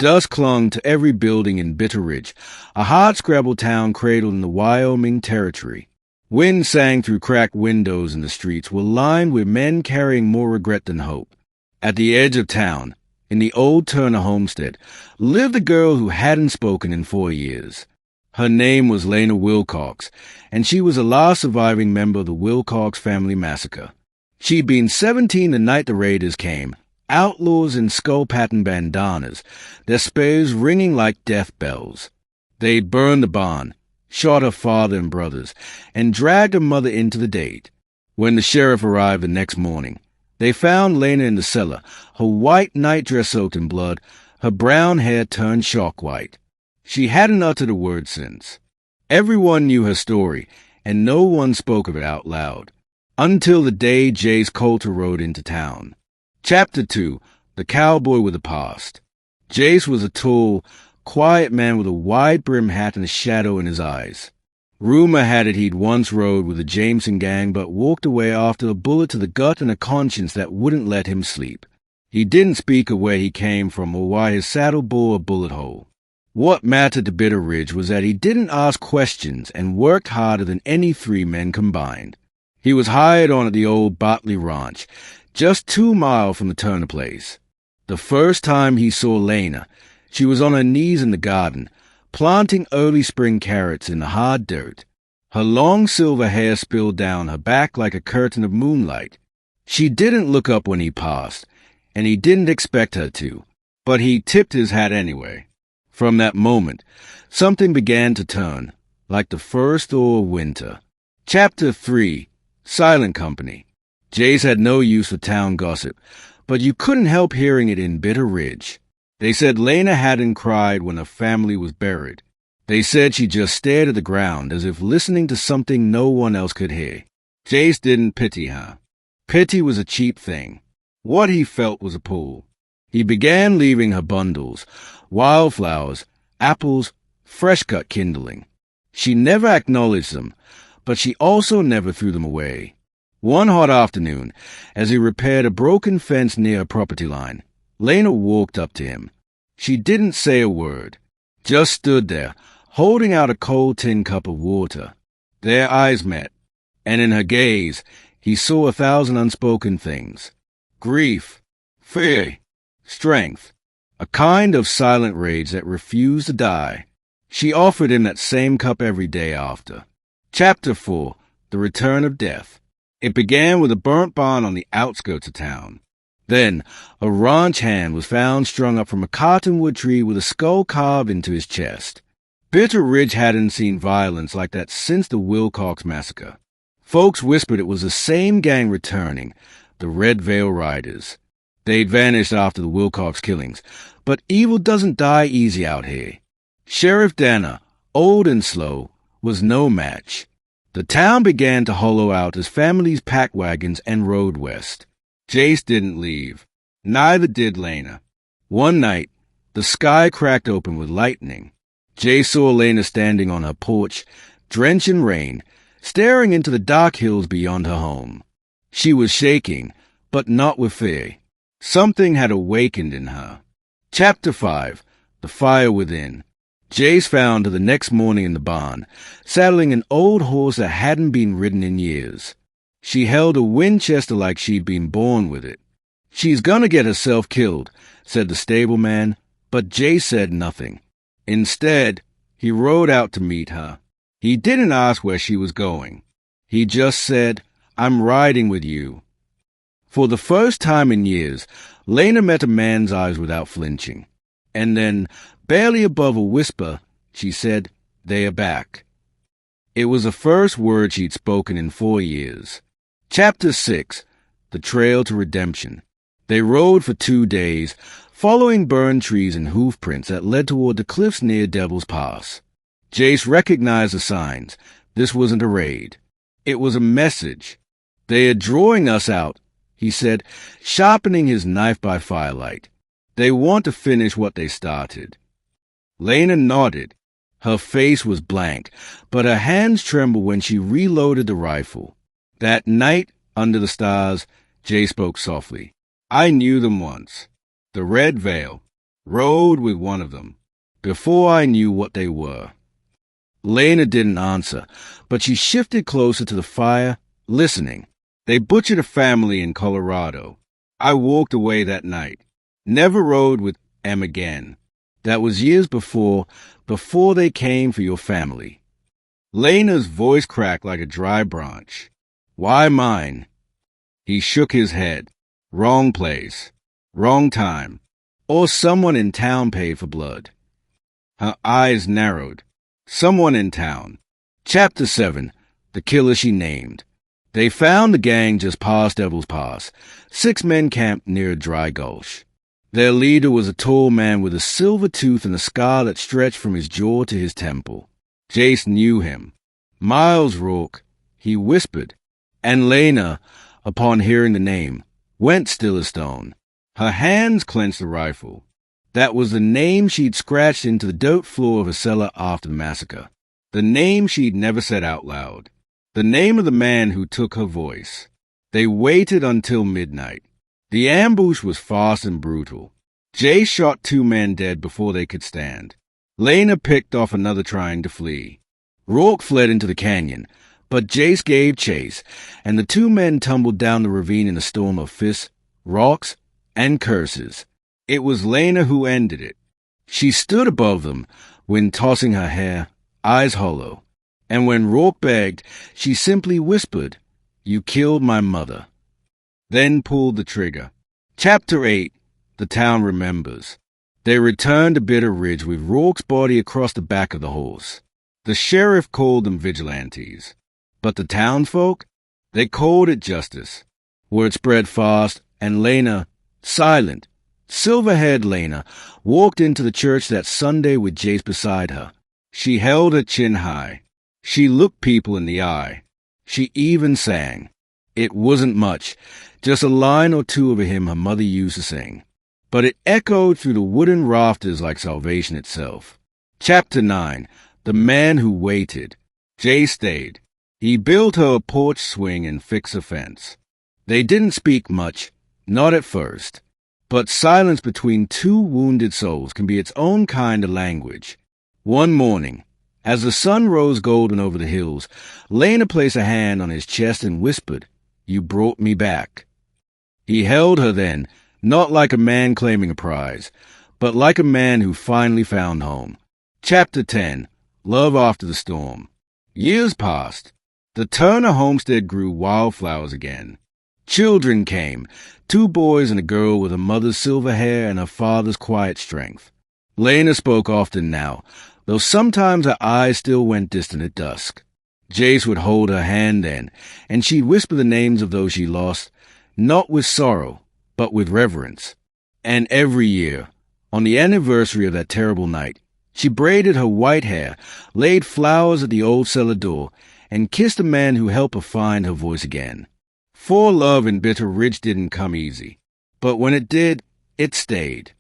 Dust clung to every building in Bitter Ridge, a hardscrabble town cradled in the Wyoming Territory. Wind sang through cracked windows, and the streets were lined with men carrying more regret than hope. At the edge of town, in the old Turner homestead, lived a girl who hadn't spoken in 4 years. Her name was Lena Wilcox, and she was the last surviving member of the Wilcox family massacre. She'd been 17 the night the raiders came, outlaws in skull-patterned bandanas, their spears ringing like death bells. They'd burned the barn, shot her father and brothers, and dragged her mother into the date. When the sheriff arrived the next morning, they found Lena in the cellar, her white nightdress soaked in blood, her brown hair turned chalk white. She hadn't uttered a word since. Everyone knew her story, and no one spoke of it out loud, until the day Jace Colter rode into town. Chapter 2. The Cowboy with a Past. Jace was a tall, quiet man with a wide-brimmed hat and a shadow in his eyes. Rumor had it he'd once rode with the Jameson gang but walked away after a bullet to the gut and a conscience that wouldn't let him sleep. He didn't speak of where he came from or why his saddle bore a bullet hole. What mattered to Bitter Ridge was that he didn't ask questions and worked harder than any 3 men combined. He was hired on at the old Botley Ranch, just 2 miles from the Turner place. The first time he saw Lena, she was on her knees in the garden, planting early spring carrots in the hard dirt. Her long silver hair spilled down her back like a curtain of moonlight. She didn't look up when he passed, and he didn't expect her to, but he tipped his hat anyway. From that moment, something began to turn, like the first thaw of winter. Chapter 3. Silent Company. Jace had no use for town gossip, but you couldn't help hearing it in Bitter Ridge. They said Lena hadn't cried when her family was buried. They said she just stared at the ground as if listening to something no one else could hear. Jace didn't pity her. Pity was a cheap thing. What he felt was a pull. He began leaving her bundles, wildflowers, apples, fresh-cut kindling. She never acknowledged them, but she also never threw them away. One hot afternoon, as he repaired a broken fence near her property line, Lena walked up to him. She didn't say a word, just stood there, holding out a cold tin cup of water. Their eyes met, and in her gaze, he saw 1,000 unspoken things. Grief, fear, strength, a kind of silent rage that refused to die. She offered him that same cup every day after. Chapter 4. The Return of Death. It began with a burnt barn on the outskirts of town. Then, a ranch hand was found strung up from a cottonwood tree with a skull carved into his chest. Bitter Ridge hadn't seen violence like that since the Wilcox massacre. Folks whispered it was the same gang returning, the Red Veil Riders. They'd vanished after the Wilcox killings, but evil doesn't die easy out here. Sheriff Danner, old and slow, was no match. The town began to hollow out as families packed wagons and rode west. Jace didn't leave. Neither did Lena. One night, the sky cracked open with lightning. Jace saw Lena standing on her porch, drenched in rain, staring into the dark hills beyond her home. She was shaking, but not with fear. Something had awakened in her. Chapter 5. The Fire Within. Jace found her the next morning in the barn, saddling an old horse that hadn't been ridden in years. She held a Winchester like she'd been born with it. "She's gonna get herself killed," said the stableman, but Jace said nothing. Instead, he rode out to meet her. He didn't ask where she was going. He just said, "I'm riding with you." For the first time in years, Lena met a man's eyes without flinching. And then, barely above a whisper, she said, "They are back." It was the first word she'd spoken in 4 years. Chapter 6. The Trail to Redemption. They rode for 2 days, following burned trees and hoof prints that led toward the cliffs near Devil's Pass. Jace recognized the signs. This wasn't a raid. It was a message. "They are drawing us out," he said, sharpening his knife by firelight. "They want to finish what they started." Lena nodded. Her face was blank, but her hands trembled when she reloaded the rifle. That night, under the stars, Jay spoke softly. "I knew them once. The Red Veil. Rode with one of them, before I knew what they were. Lena didn't answer, but she shifted closer to the fire, listening. They butchered a family in Colorado. I walked away that night. Never rode with them again. That was years before they came for your family. Lena's voice cracked like a dry branch. Why mine? He shook his head. Wrong place. Wrong time. Or someone in town paid for blood. Her eyes narrowed. Someone in town. Chapter 7. The killer she named. They found the gang just past Devil's Pass. 6 men camped near a dry gulch. Their leader was a tall man with a silver tooth and a scar that stretched from his jaw to his temple. Jace knew him. Miles Rourke, he whispered, and Lena, upon hearing the name, went still as stone. Her hands clenched the rifle. That was the name she'd scratched into the dirt floor of a cellar after the massacre. The name she'd never said out loud. The name of the man who took her voice. They waited until midnight. The ambush was fast and brutal. Jace shot 2 men dead before they could stand. Lena picked off another trying to flee. Rourke fled into the canyon, but Jace gave chase, and the 2 men tumbled down the ravine in a storm of fists, rocks, and curses. It was Lena who ended it. She stood above them, when tossing her hair, eyes hollow, and when Rourke begged, she simply whispered, "You killed my mother," then pulled the trigger. Chapter 8. The town remembers. They returned to Bitter Ridge with Rourke's body across the back of the horse. The sheriff called them vigilantes. But the townfolk? They called it justice. Word spread fast, and Lena, silent, silver-haired Lena, walked into the church that Sunday with Jace beside her. She held her chin high. She looked people in the eye. She even sang. It wasn't much, just a line or 2 of a hymn her mother used to sing. But it echoed through the wooden rafters like salvation itself. Chapter 9. The Man Who Waited. Jace stayed. He built her a porch swing and fixed a fence. They didn't speak much, not at first. But silence between 2 wounded souls can be its own kind of language. One morning, as the sun rose golden over the hills, Lena placed a hand on his chest and whispered, "You brought me back." He held her then, not like a man claiming a prize, but like a man who finally found home. Chapter 10. Love After the Storm. Years passed. The Turner homestead grew wildflowers again. Children came, 2 boys and a girl with a mother's silver hair and her father's quiet strength. Lena spoke often now, though sometimes her eyes still went distant at dusk. Jace would hold her hand then, and she'd whisper the names of those she lost, not with sorrow, but with reverence. And every year, on the anniversary of that terrible night, she braided her white hair, laid flowers at the old cellar door, and kissed the man who helped her find her voice again. For love in Bitter Ridge didn't come easy, but when it did, it stayed.